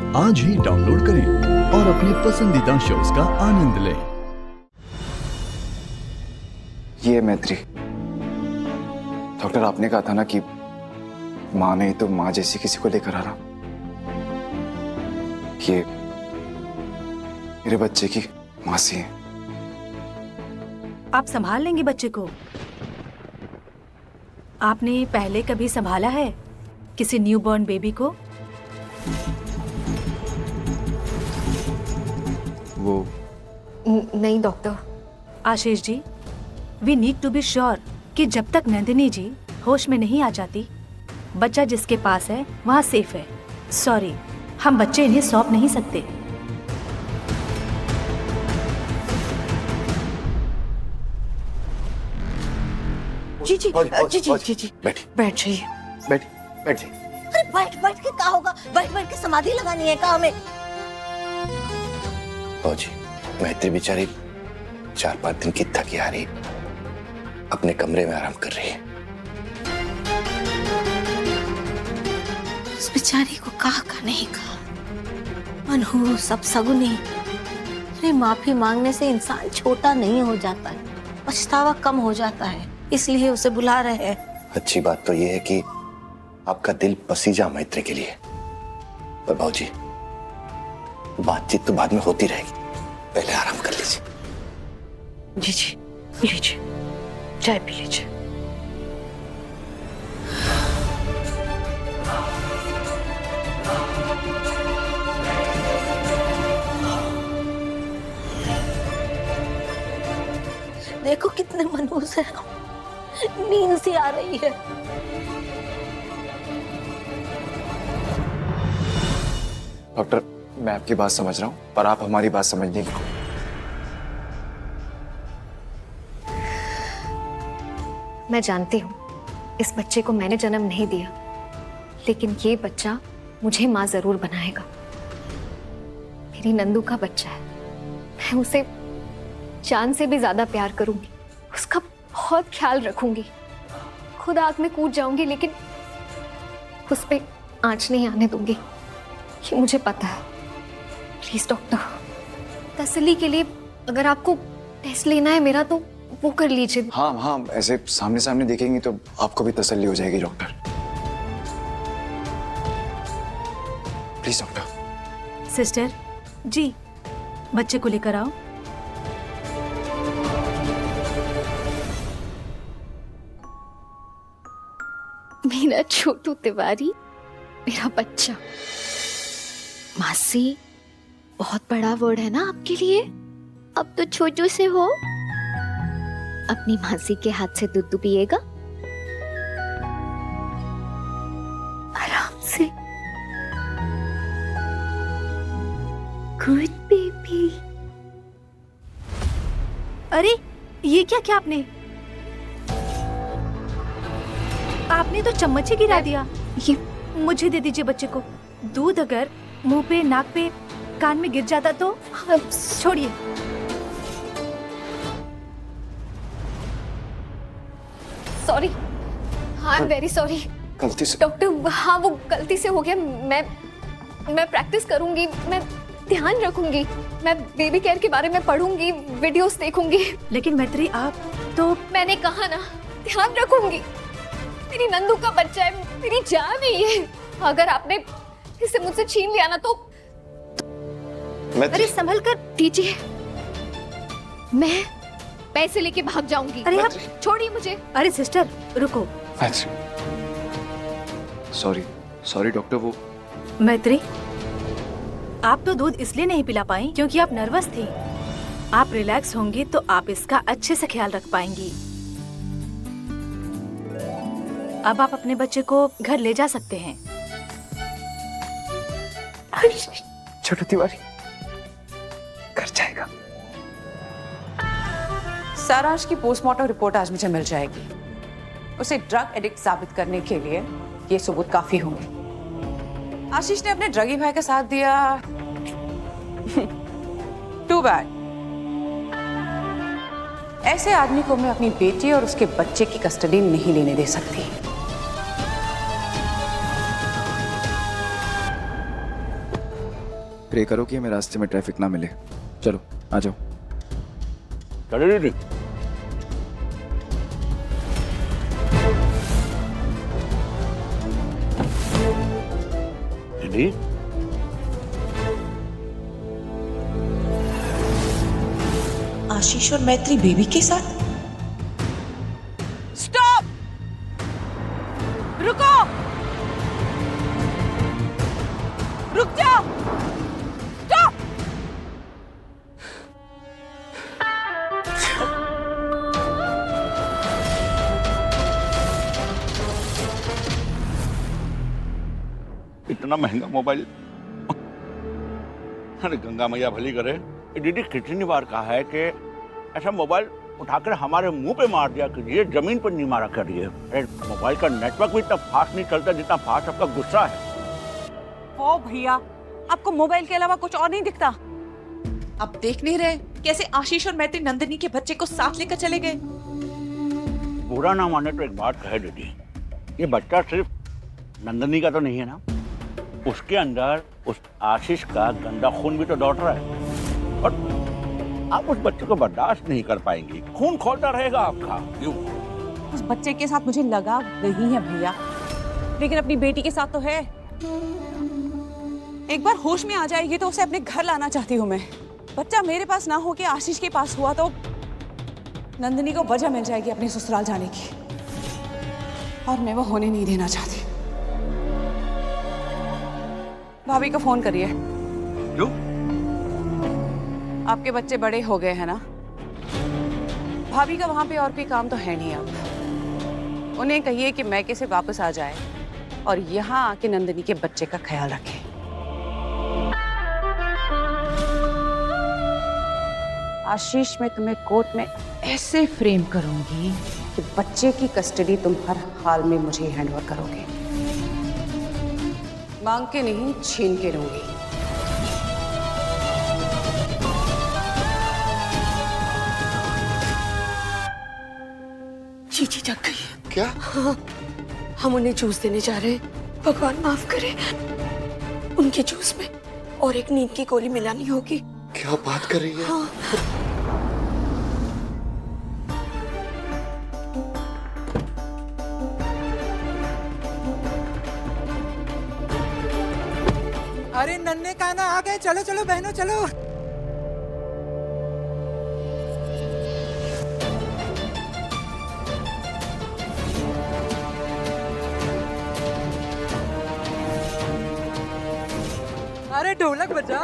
आज ही डाउनलोड करें और अपने पसंदीदा शोज का आनंद लें। ये मैत्री, डॉक्टर आपने कहा था ना कि माँ नहीं तो माँ जैसी किसी को लेकर आ रहा। ये मेरे बच्चे की मासी है। आप संभाल लेंगे बच्चे को? आपने पहले कभी संभाला है किसी न्यूबॉर्न बेबी को? वो नहीं doctor. Ashish ji, we need to be sure कि जब तक नंदिनी जी होश में नहीं आ जाती, बच्चा जिसके पास है वहाँ सेफ है। सॉरी, हम बच्चे इन्हें सौंप नहीं सकते। जी जी जी जी जी जी बैठी बैठ जाइए। बैठी बैठी। अरे बैठ बैठ के क्या होगा? बैठ बैठ के समाधि लगानी है क्या हमें? जी, मैत्री बेचारी 4-5 दिन की थकी हारी अपने कमरे में आराम कर रही है। उस बेचारी को कहा का नहीं कहा, मनहूस अपशगुनी। अरे माफी मांगने से इंसान छोटा नहीं हो जाता है, पछतावा कम हो जाता है, इसलिए उसे बुला रहे हैं। अच्छी बात तो यह है कि आपका दिल पसीजा मैत्री के लिए। पर भाऊजी, बातचीत तो बाद में होती रहेगी, पहले आराम कर लीजिए। जी जी लीजिए, चाय पी लीजिए। देखो कितने मनहूस है, नींद सी आ रही है। डॉक्टर, मैं आपकी बात समझ रहा हूँ, पर आप हमारी बात समझने की। मैं जानती हूँ इस बच्चे को मैंने जन्म नहीं दिया, लेकिन ये बच्चा मुझे माँ जरूर बनाएगा। मेरी नंदू का बच्चा है, मैं उसे जान से भी ज्यादा प्यार करूंगी, उसका बहुत ख्याल रखूंगी। खुद आग में कूद जाऊंगी, लेकिन उस पे आंच नहीं आने दूंगी, ये मुझे पता है। प्लीज डॉक्टर, तसल्ली के लिए अगर आपको टेस्ट लेना है मेरा, तो वो कर लीजिए। हाँ हाँ, ऐसे सामने सामने देखेंगी तो आपको भी तसल्ली हो जाएगी डॉक्टर। Please doctor. सिस्टर जी, बच्चे को लेकर आओ। मेरा छोटू तिवारी, मेरा बच्चा। मासी, बहुत बड़ा वर्ड है ना आपके लिए? अब तो छोटू से हो। अपनी मासी के हाथ से दूध पिएगा आराम से। Good baby. अरे ये क्या किया आपने? आपने तो चम्मच ही गिरा दिया। ये मुझे दे दीजिए बच्चे को। दूध अगर मुंह पे, नाक पे, कान में गिर जाता तो? छोड़िए। सॉरी, हाँ आई एम वेरी सॉरी। गलती से डॉक्टर, हाँ वो गलती से हो गया। मैं प्रैक्टिस करूंगी, मैं ध्यान रखूंगी, मैं बेबी केयर के बारे में पढ़ूंगी, वीडियोस देखूंगी। लेकिन मैत्री, आप तो... मैंने कहा ना, ध्यान रखूंगी। मेरी नंदू का बच्चा है, मेरी जान है ये। अगर आपने इसे मुझसे छीन लिया ना तो... अरे संभल कर दीजिए, मैं पैसे लेके भाग जाऊंगी। अरे आप छोड़िए मुझे। अरे सिस्टर रुको। Sorry sorry doctor. वो मैत्री, आप तो दूध इसलिए नहीं पिला पाई क्योंकि आप नर्वस थी। आप रिलैक्स होंगी तो आप इसका अच्छे से ख्याल रख पाएंगी। अब आप अपने बच्चे को घर ले जा सकते हैं। छोटू तिवारी घर जाएगा। सारांश की पोस्टमार्टम रिपोर्ट आज मुझे मिल जाएगी। उसे ड्रग एडिक्ट साबित करने के लिए ये सबूत काफी होंगे। आशीष ने अपने ड्रगी भाई का साथ दिया। Too bad. ऐसे आदमी को मैं अपनी बेटी और उसके बच्चे की कस्टडी नहीं लेने दे सकती। प्रे करो कि हमें रास्ते में ट्रैफिक ना मिले। चलो आ जाओ। चलो दीदी। दीदी आशीष और मैत्री बेबी के साथ? स्टॉप! रुको! रुक जाओ! स्टॉप! इतना महंगा मोबाइल। अरे गंगा मैया भली करे। ये दीदी कितनी बार कहा है कि ऐसा मोबाइल उठाकर हमारे मुंह पे मार दिया कीजिए, जमीन पर नहीं मारा करिए। अरे मोबाइल का नेटवर्क भी इतना फास्ट नहीं चलता जितना फास्ट आपका गुस्सा है। ओ भैया, आपको मोबाइल के अलावा कुछ और नहीं दिखता? आप देख नहीं रहे कैसे आशीष और मैत्री नंदिनी के बच्चे को साथ लेकर चले गए? बुरा ना माने तो एक बात कहे दीदी, ये बच्चा सिर्फ नंदिनी का तो नहीं है ना, उसके अंदर उस आशीष का गंदा खून भी तो दौड़ रहा है और आप उस बच्चे को बर्दाश्त नहीं कर पाएंगी। खून खोलता रहेगा आपका। क्यों? उस बच्चे के साथ मुझे लगाव नहीं है भैया, लेकिन अपनी बेटी के साथ तो है। एक बार होश में आ जाएगी तो उसे अपने घर लाना चाहती हूँ मैं। बच्चा मेरे पास ना हो के आशीष के पास हुआ तो नंदिनी को वजह मिल जाएगी अपने ससुराल जाने की, और मैं वो होने नहीं देना चाहती। भाभी को फोन करिए। क्यों? आपके बच्चे बड़े हो गए हैं ना, भाभी का वहां पे और कोई काम तो है नहीं अब। उन्हें कहिए कि मैके से वापस आ जाए और यहाँ आके नंदिनी के बच्चे का ख्याल रखें। आशीष, मैं तुम्हें कोर्ट में ऐसे फ्रेम करूंगी कि बच्चे की कस्टडी तुम हर हाल में मुझे हैंडओवर करोगे। मांग के नहीं, छीन के लूंगी। चीची जग गई है। क्या? हाँ, हम उन्हें जूस देने जा रहे हैं। भगवान माफ करे, उनके जूस में और एक नींद की गोली मिलानी होगी। क्या बात कर रही है? हाँ। अरे नन्हे काना आ गए, चलो चलो बहनों चलो। अरे ढोलक बजा।